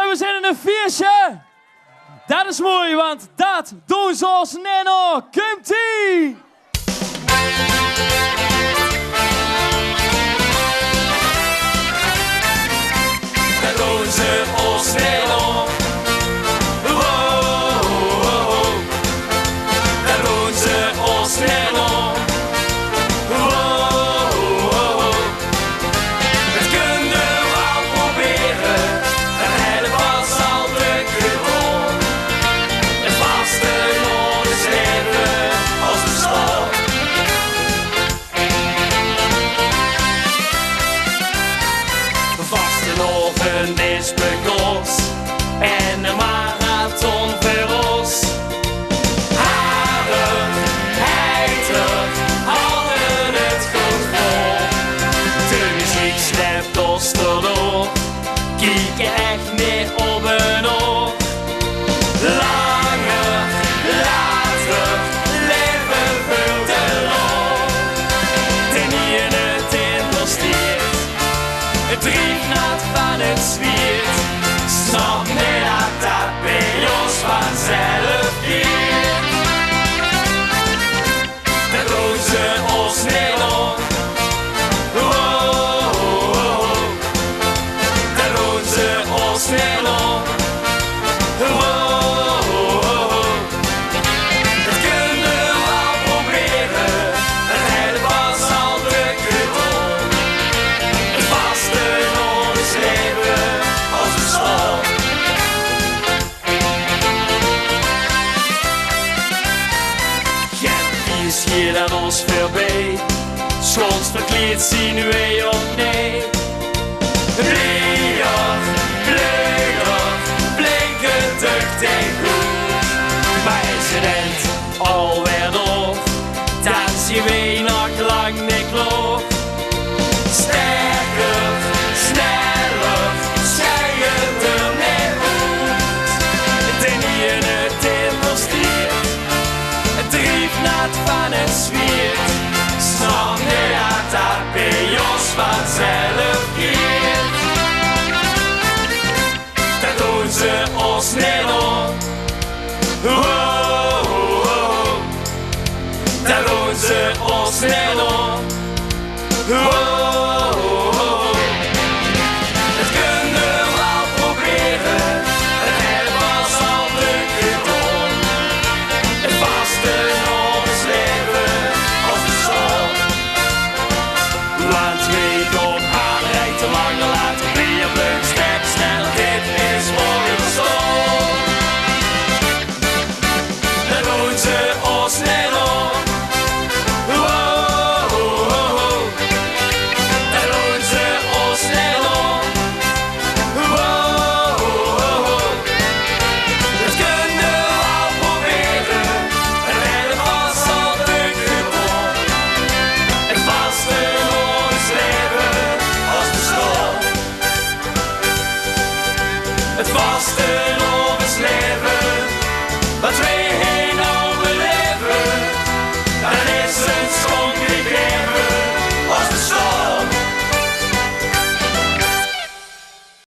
we zijn in een feestje. Dat is mooi, want dat doen ze als Neno. Komt-ie! Dat doen ze als Neno. Dat doen ze als Neno. Is bekos en een marathon voor ons. Harig, heilig, hadden het goed vol. De muziek slept ons erdoor, kieken echt niet op en op. Langer, later, leven vult de loop. Ten hier het investeert, het riekt nat van het zwiert. Snap niet dat bij ons vanzelf gaat. Dat doen ze ons niet om. Dat doen ze ons niet om. Dat kunnen we wel proberen, het hele was al druk gewoon. Het vaste nog eens leven als een storm. Is hier aan ons voorbij, schons verkleed zien wij of nee. Bleer, bleuder, blinken ducht en goed. Maar is het eind alweer door, dan zien wij nog lang niet kloor. Sterker, sneller, schijnen er niet goed. Den hier het investeert, het drieft nat van het zwiert. Snap niet dat bij ons vanzelf gaat. Dat doen ze ons niet om. Dat doen ze ons niet om.